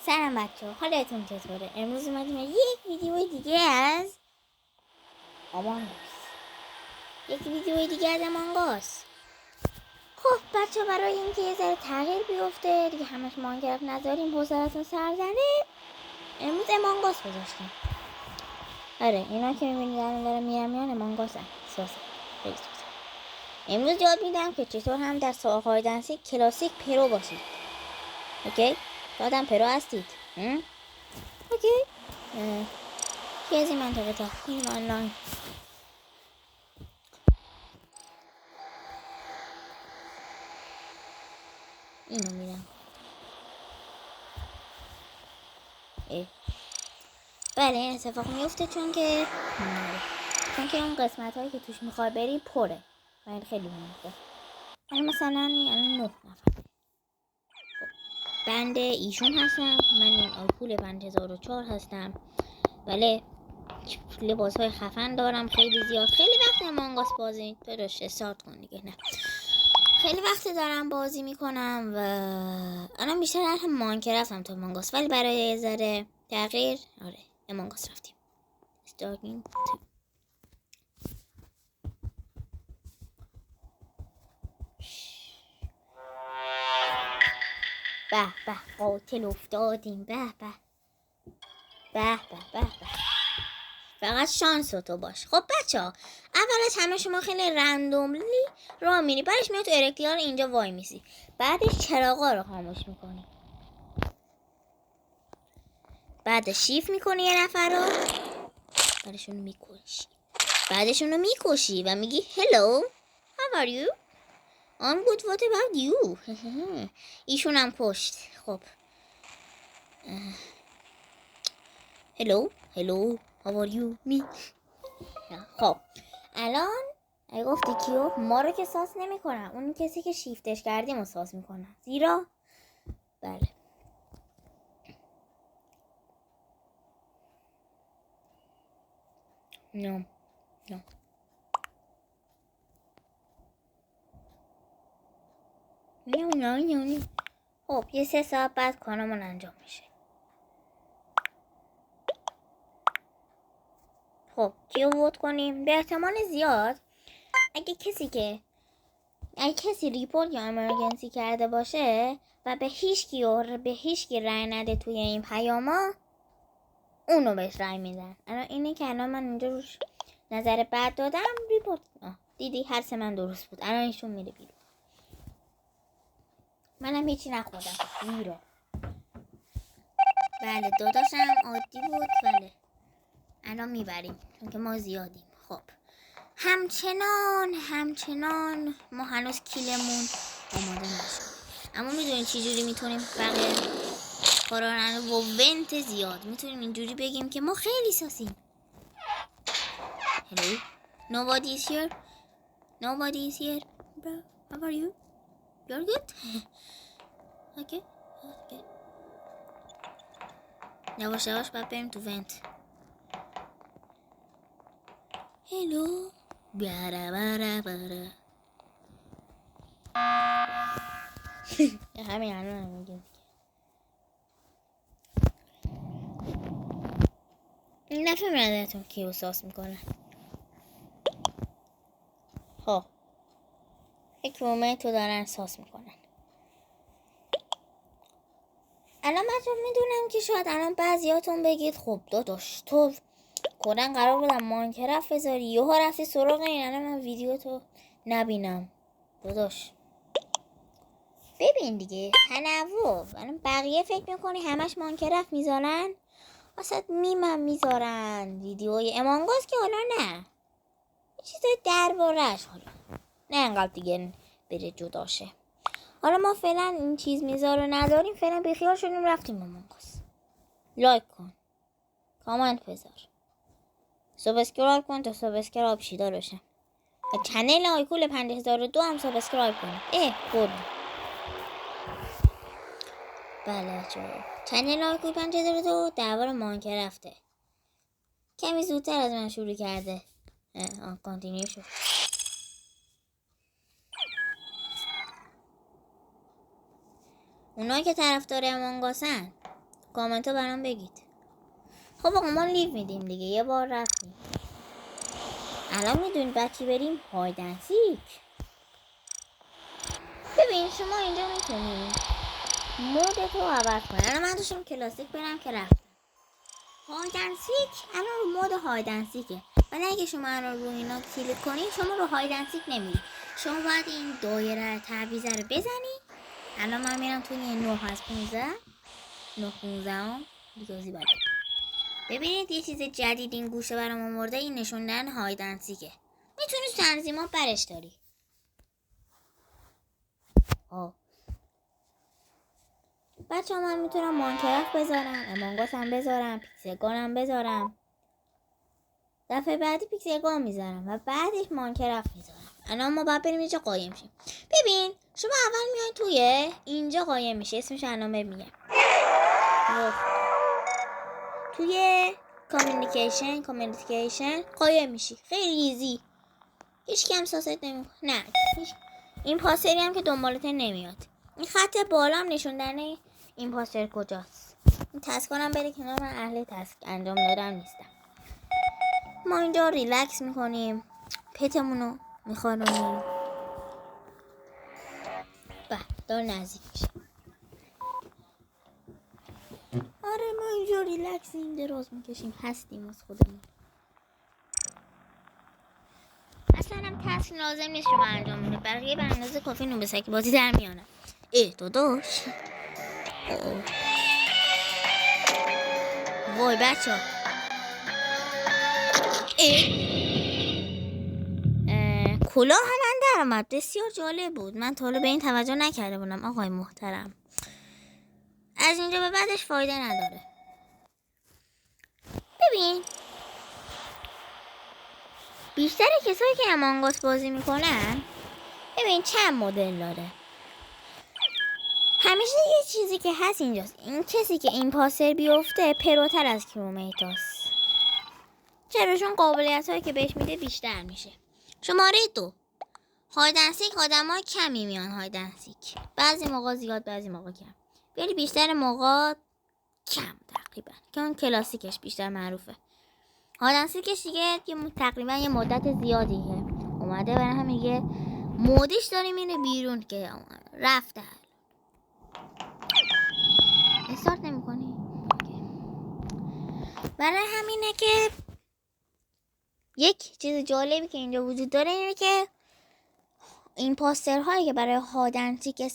سلام بچه، حالتون چطوره؟ امروز اومدیم یک ویدیو دیگه از امانگاس. خب بچه، برای اینکه یه ذره تغییر بیفته دیگه، همش ماینکرافت نذاریم حوصلتون سر زنه، امروز امانگاس گذاشتیم. آره، اینا که میبینید الان دارن میان امانگاسن. خیلی سوسه. امروز یاد میدم که چطور هم در ساهای دنسی کلاسیک پرو باشید. اوکی؟ یادم پرو هستید؟ اوکی؟ کی از این منطقه تا کنیم آنلاین. اینو میرم. بله، این اتفاق میفته چون که اون قسمت هایی که توش میخوای بری پره. بله، خیلی مهمه. الان مثلا الان 9 نفر. خب بنده ایشون هستم. من این آیپول 5004 هستم. بله، لباس های خفن دارم خیلی زیاد. خیلی وقت امانگاس بازی داداش استارت کن دیگه. نه، خیلی وقت دارم بازی میکنم و الان بیشتر هم ماینکرافت هم تا امانگاس، ولی برای یه ذره تغییر آره امانگاس رفتیم. استارتینگ به به قاتل افتادیم. به به به به به به. فقط شانس تو باش. خب بچه ها، اول از همه شما خیلی رندوملی راه میری، بعدش میاد تو ارکلیار اینجا وای میسی، بعدش چراغا رو خاموش میکنی، بعد شیف میکنی یه نفر رو، بعدشون رو میکشی و میگی hello how are you I'm good what about you. ایشون هم کشت. خب hello how are you me. خب الان اگه گفتی کیو، ما رو که ساس نمی کنم، اون کسی که شیفتش کردیم رو ساس می کنم، زیرا بله نه خب یه 3 ساعت بعد کارمون انجام میشه. خب کیو ووت کنیم؟ به احتمال زیاد اگه کسی ریپورت یا امرجنسی کرده باشه و به هیچ کی رای نده توی این پیاما، اونو بهش رای میدن. الان اینه که الان من اینجا روش نظر بد دادم، ریپورت دیدی هر من درست بود. الان ایشون میره بیرون، منم هیچی نخوردم زیرا. بله داداشم عادی بود. بله الان میبریم چون که ما زیادیم. خب همچنان ما هنوز کیلمون آماده نشد، اما میدونیم چی جوری میتونیم بقیه کارا رو با ونت زیاد میتونیم اینجوری بگیم که ما خیلی ساسیم. Hello, nobody is here bro, how are you, you're good. okay یواش باید بریم تو ونت. هلو بره همین الان میگیم این دفعه مردتون کیو ساس میکنه. خب یک رومه تو دارن ساس میکنن. الان من میدونم که شاید الان بعضیاتون بگید خب داداش تو کدن قرار بودم ماینکرافت بذاری یهو رفتی سراغ این، الان من ویدیو تو نبینم. داداش ببین دیگه تنوع. الان بقیه فکر میکنی همش ماینکرافت میذارن، واسه میمم میذارن ویدیوی امانگاس که حالا نه چیزای درباره‌اش، حالا نه انقدر دیگه بره جداشه. حالا ما فعلا این چیز میذاره نداریم، فعلا بیخیال شدیم رفتیم امانگاس. لایک کن، کامنت بذار، سابسکرایب کن تا سابسکرایب شیدار بشم و چنل آیکول 5002 هم سابسکرایب کن. بود بله چنل آیکول 5002 درباره ماینکرافته. کمی زودتر از من شروع کرده. کانتینیو شد. اونایی که طرفدار امانگاسن کامنت رو برام بگید. خب آقا ما لیو میدیم دیگه، یه بار رفتیم. الان میدونید بعد چی بریم؟ هایدنسیک. ببین شما اینجا میتونید مودت رو عوض کنی. الان من داشتم کلاسیک برم که رفتم هایدنسیک. الان رو مود هایدنسیکه، ولی اگه شما الان رو اینا کلیک کنید شما رو هایدنسیک نمیری. شما باید این دایره تعویض رو بزنی. الان من میرم توی 9 از 15 9 15 هم بیگازی باید. ببینید یه چیز جدید این گوشه برام آورده، این نشوندن هایدنسیکه. میتونی تنظیمات برش داری. بچه ها من میتونم مانکرافت بذارم، امانگاس هم بذارم، پیکسلگان هم بذارم. دفعه بعدی پیکسلگان میذارم و بعدش مانکرافت میذارم. الان ما باید بریم اینجا قایم شیم. ببین شما اول میای توی اینجا قایم میشه، اسمش الان میگم. توی کامیونیکیشن قایم میشی، خیلی ایزی. هیچ کم ساست نمیکنه. نه این پاسری هم که دنبالت نمیاد. این خط بالا هم نشوندن این پاسر کجاست. این تسکانم بده کنار، من اهل تسک انجام دادن نیستم. ما اینجا ریلکس میکنیم، پتمونو میخوانونیم. دار نزدیک میشه. آره ما اینجا ریلکسیم، دراز میکشیم، هستیم از خودمون. اصلا هم تسک لازم نیست شما انجام میده، بقیه به اندازه کافی نوبسکی بازی در میانه. داداش وای بچه کلاه هم من در آمد، بسیار جالب بود. من تا حالا به این توجه نکرده بودم آقای محترم. از اینجا به بعدش فایده نداره. ببین بیشتر کسایی که امانگاس بازی میکنن، ببین چند مدل داره. همیشه یه چیزی که هست اینجاست، این کسی که این پاسر بیفته پروتر از کرومیتاس. چرا؟ چون قابلیت هایی که بهش میده بیشتر میشه. شماره 2 هایدنسیک. آدم ها کمی میان هایدنسیک، بعضی موقع زیاد بعضی موقع کم، ولی بیشتر موقع کم تقریبا، که اون کلاسیکش بیشتر معروفه. هایدنسیکش دیگه تقریبا یه مدت زیادی اومده، برای هم میگه مودش داری میره بیرون که رفته. استارت نمی کنی؟ برای همینه که یک چیز جالبی که اینجا وجود داره اینه که این پاستر هایی که برای هایدنسیک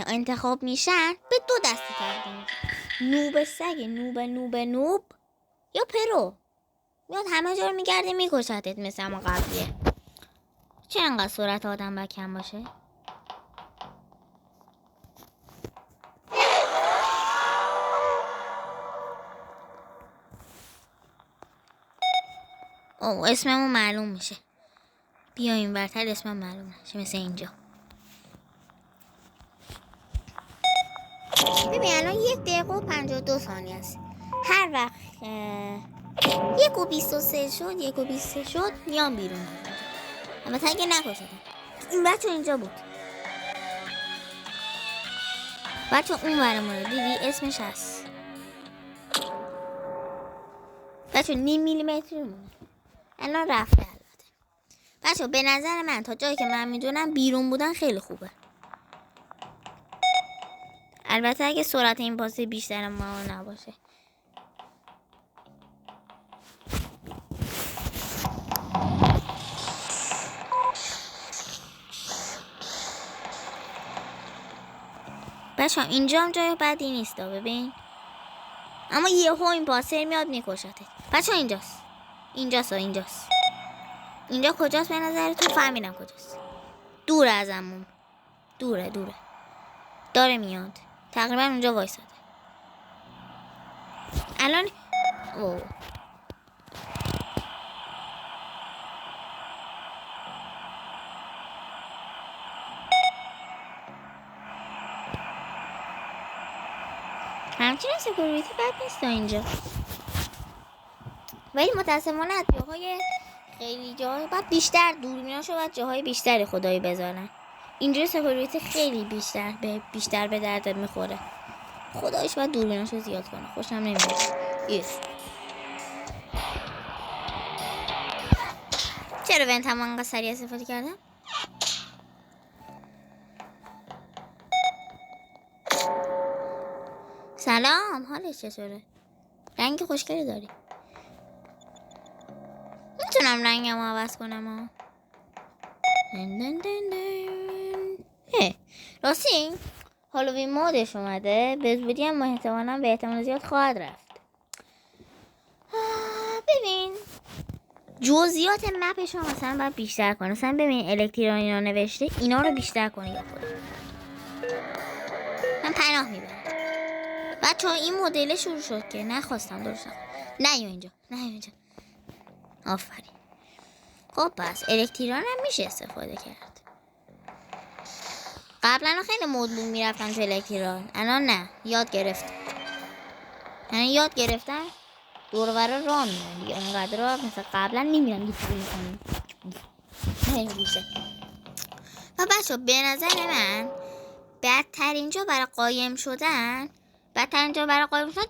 انتخاب میشن به 2 دسته تقسیم میشن. نوب سگ، نوب یا پرو. میاد همه جا رو میگرده میکشتت مثل همون قبلیه. چرا انقدر سرعت آدم باید کم باشه؟ اسممون معلوم میشه. بیا این ورتر اسمم معلوم نشه مثل اینجا. ببین الان 1 دقیقه و 52 ثانیه است. هر وقت 1 و 23 شد 1 و 23 شد میام بیرون. البته اگه نکشتم. این بچه اینجا بود. بچه اون ورمونه دیدی اسمش هست. بچه 0.5 میلیمتر مونه. الان رفته. البته بچه به نظر من تا جایی که من میدونم بیرون بودن خیلی خوبه. البته اگه سرعت این پاسه بیشتر ما نباشه. بچه اینجا هم جای بدی نیست ببین، اما یهو این پاسر میاد میکشته. بچه اینجاست. اینجا کجاست به نظرتون؟ فهمیدم کجاست. دور ازمون، دوره داره میاد. تقریبا اونجا وایساده. الان همچنین سکیوریتی بد نیست اینجا، ولی متاسفانه از جاهای خیلی جاهای باید بیشتر دوربیناشو باید جاهای بیشتری خدایی بذارن. اینجوری سکیوریتی خیلی بیشتر به درد میخوره. خدایش باید دوربیناشو زیاد کنه. خوشم نمیاد. چرا ونت هم انقدر سریع استفاده کردم؟ سلام، حالش چطوره؟ رنگ خوشگلی داری. میتونم رنگم رو عوض کنم راستی هالووین مودش اومده. به زودی هم احتمالاً به احتمال زیاد خواهد رفت. ببین جزئیات مپش رو مثلا باید بیشتر کنه. مثلا ببین الکترون اینا نوشته، اینا رو بیشتر کنه یا خود من پناه میبرم. بچه ها این مدل شروع شد که نخواستم درست نه اینجا آفرین. خب پس الکترون هم میشه استفاده کرد. قبلا خیلی مدلون میرفتن تو الکترون، الان نه، یاد گرفتن دور و برا راه میرن دیگه. اونقدر راه مثل قبلا نمیرن یه چیزی کنیم نمیشه. و بچه به نظر من بدترین جا برای قایم شدن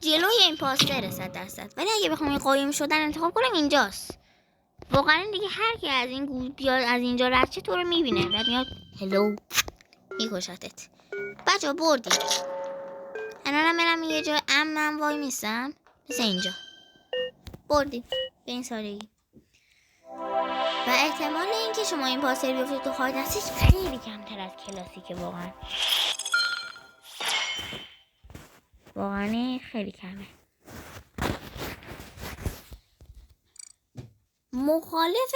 جلوی این پاستره 100%. ولی اگه بخوام قایم شدن انتخاب کنم اینجاست. واقعا دیگه هر کی از این گوش بیاد از اینجا رد چه تو رو میبینه بعد میاد هلو میکشتت. بچه بردی. الانم برم یه جای امن وای میستم مثل اینجا. بردی به این سادگی. و احتمال اینکه شما این پاستر بیفتید تو خواهد نستید خیلی کمتر از کلاسیکه. واقعا خیلی کمه. مخالف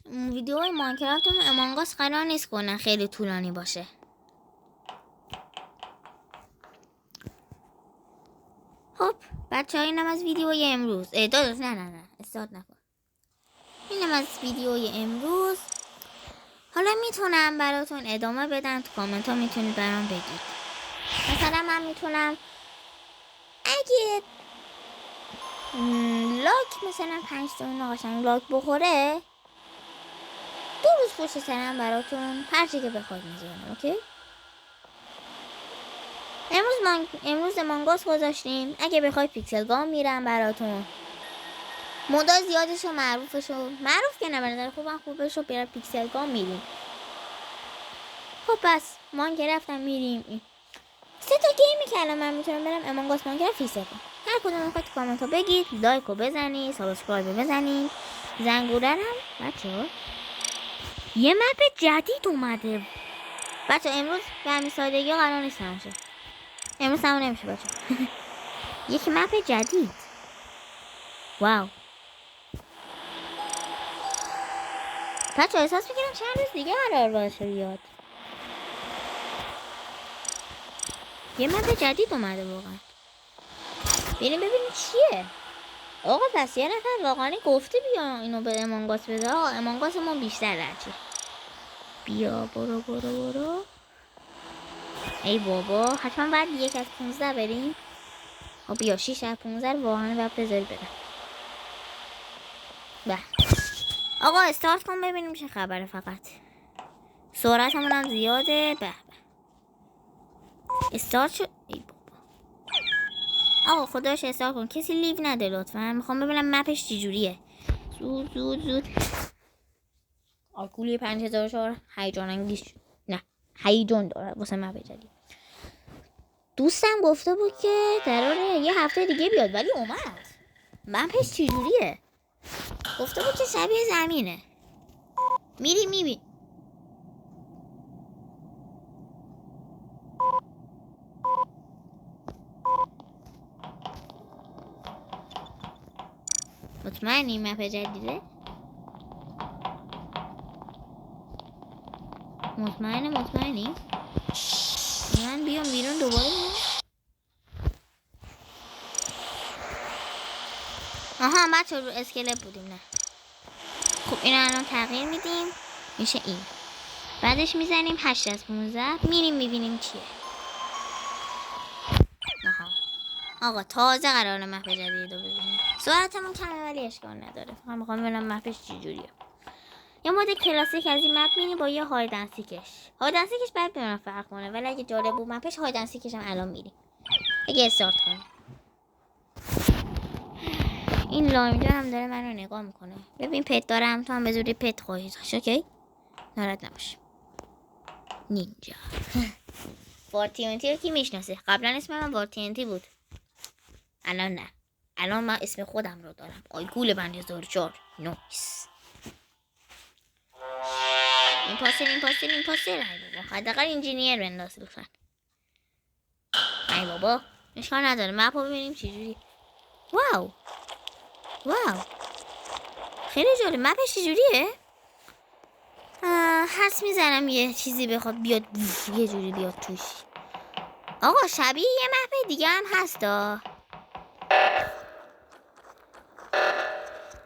ویدیوهای ماینکرافت و امانگاس قرار نیست کنن خیلی طولانی باشه. خب بچه ها اینم از ویدیوی امروز. نه استارت نکن. اینم از ویدیوی امروز. حالا میتونم براتون ادامه بدم. تو کامنت ها میتونید برام بگید. مثلا من میتونم اگه لاک مثلا 5 تا قشنگ لاک بخوره 2 روز پشت سرم براتون هر چی که بخواید میذارم. اوکی؟ امروز مانگاس گذاشتیم. اگه بخواید پیکسل گام میرم براتون. مودا زیادش و معروف که نبرده خوبش رو برای پیکسل گام میریم. خب پس ماینکرافت هم میریم. 3 تا گیمی که الان من میتونم برم امانگاس ماینکرافت فیسه کن. هر کدوم میخواید تو کامنت ها بگید. لایک رو بزنید، سابسکرایب بزنید، زنگوله هم. بچه‌ها یه مپ جدید اومده. بچه امروز به همین سادگی قرار نیست نمیشه. امروز هم نمیشه بچه. یک مپ جدید. واو. بچه احساس میکنم چند روز دیگه قرار باشه بیاد. یه مپ جدید اومده واقعا. بریم ببینیم چیه. آقا پس یه نفر واقعا گفته بیا اینو به امانگاس بده. آقا امانگاس ما بیشتر درچه. بیا برو. ای بابا حتما باید 1 از 15 بریم. خب بیا 6 از 15 واقعا باید بذاری برم. به آقا استارت کن ببینیم چه خبره. فقط سرعت همون زیاده. به استارت شد. ای بابا آقا خداش استارت کن. کسی لیو نده لطفا. میخوام ببینم مپش چجوریه. زود آکولی 5004 هیجان انگیز. نه هیجان داره واسه مپ جدید. دوستم گفته بود که قراره یه هفته دیگه بیاد ولی اومد. مپش چجوریه؟ گفته بود که شبیه زمینه. میری میبین. مطمئنی مپ جدیده؟ مطمئنی؟ من بیام بیرون دوباره بیام. آها بچه رو اسکلت بودیم. نه خب این الان تغییر میدیم میشه این. بعدش میزنیم 8 از 15 میریم میبینیم چیه. آقا تازه قراره مپ جدید رو ببینیم. سرعتمون کمه ولی اشکال نداره. فقط میخوام ببینم مپش چجوریه. یه مود کلاسیک از این مپ مینی با یه هایدنسیکش. هایدنسیکش بعد ببینم فرق کنه ولی اگه جالب بود مپش هایدنسیکش هم الان میریم. اگه استارت کنم. این لایم جان هم داره من رو نگاه میکنه. ببین پت دارم، تو هم به زودی پت خواهی داشت. اوکی؟ ناراحت نباش. نینجا. وارتینتی رو کی میشناسه؟ قبلا اسم من وارتینتی بود. الان نه. الان من اسم خودم رو دارم. آیگول بند 1004. نویس. این پاسر. ای بابا. حداقل انجینیر بنداز لطفا. ای بابا. اشکال نداره. مپ رو ببینیم چجوری. واو. خیلی جالب. مپش چجوریه؟ حدس میزنم یه چیزی بخواد بیاد یه جوری بیاد توش. آقا شبیه یه مپ دیگه هم هستا.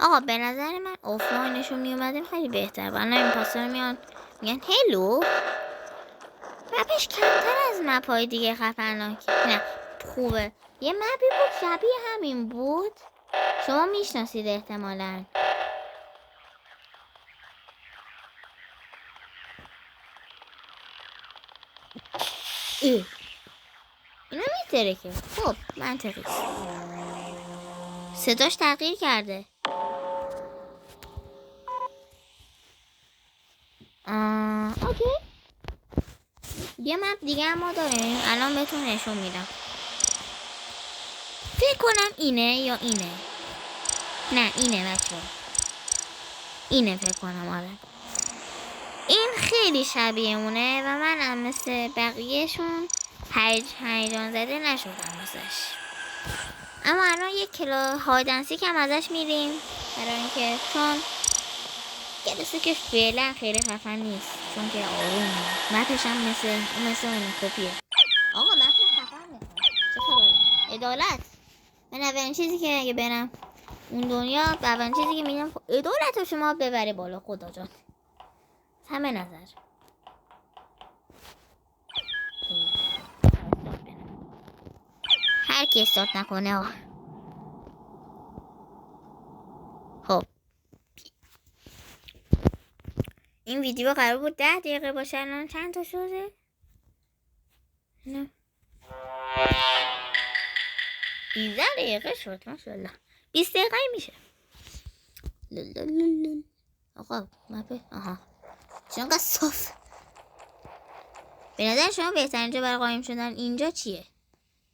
آقا به نظر من آفلاینشون میومدیم خیلی بهتر. ولی این پاسر میان میگن هلو. مپش کمتر از مپای دیگه خفناک. نه خوبه. یه مپی بود شبیه همین بود. شما میشناسید احتمالاً. اینا میتره که. خب منطقی. صداش تغییر کرده. اوکی. یه مپ دیگه هم ما داریم. الان بهتون نشون میدم. فکر کنم اینه یا اینه. نه اینه بچه. اینه فکر کنم. آره این خیلی شبیه مونه و من هم مثل بقیهشون هیجان زده نشدم واسش. اما الان یک کلا هایدنسی که هم ازش میریم برای اینکه چون کلاسی که فعلا خیلی خفن نیست چون که آروم مپش هم مثل این کپیه. آقا مپ خفن میخوام چه خبره؟ عدالت. من اولین چیزی که اگه برم اون دنیا اولین چیزی که میگم عدالت رو شما ببری بالا خدا جان. همه نظر هر کی استارت نکنه. خب این ویدیو قرار بود 10 دقیقه باشه. الان چند تا شده؟ نه 18 دقیقه شد. ماشاءالله 20 دقیقه میشه. آقا مپه چون قد صاف. به نظر شما بهترین جا برای قایم شدن اینجا چیه؟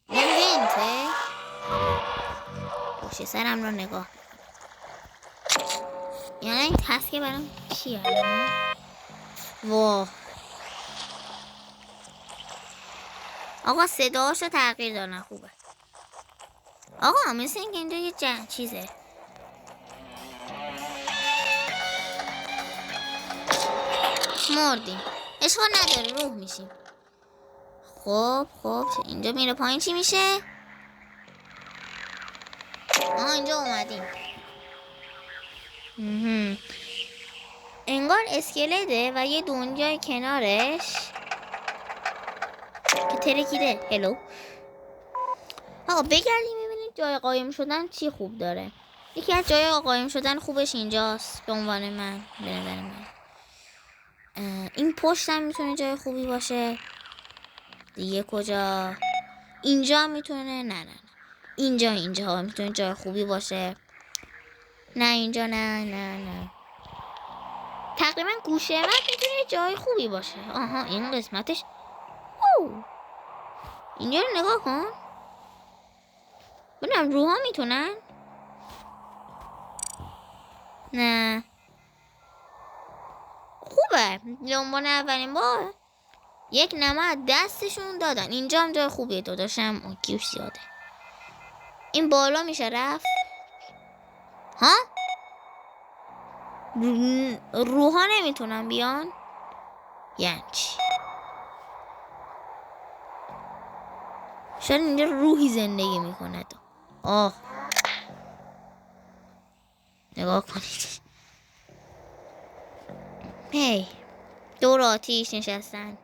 ونته؟ باشه سرم رو نگاه. یعنی این تسکه برام چیه؟ واه آقا صداشو تغییر دادن. خوبه آقا مثل اینکه اینجا یه چیزه. مردیم اشکال نداره روح میشیم. خب اینجا میره پایین چی میشه؟ اینجا اومدیم. انگار اسکلته و یه دنیای کنارش که ترکیده. هلو آقا بگردیم ببینید جای قایم شدن چی خوب داره. یکی از جای قایم شدن خوبش اینجاست به عنوان من. به نظر من این پشت هم میتونه جای خوبی باشه. دیگه کجا؟ اینجا میتونه. نه اینجا میتونه جای خوبی باشه. نه اینجا نه تقریبا گوشه من میتونه جای خوبی باشه. این قسمتش اینجا رو نگاه کن. ببینم روها میتونن. نه خوبه. لنبان اولین بار یک نمه دستشون دادن. اینجا هم جای خوبیه. داداشم کیوش زیاده. این بالا میشه رفت. روها نمیتونن بیان یعنی چی؟ شاید اینجا روحی زندگی میکنه. نگاه کنید. دور آتیش نشستن.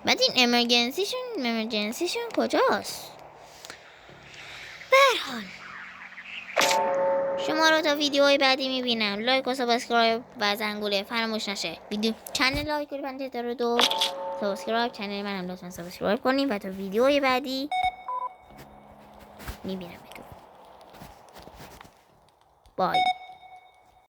بعد این امرجنسیشون کجاست؟ برحال شما رو تا ویدیوهای بعدی میبینم. لایک و سابسکرایب و زنگوله فراموش نشه. چنل لایک کنید. 52 سابسکرایب چنل منم لطفا سابسکرایب کنید و تا ویدیوهای بعدی میبینم تو. بای.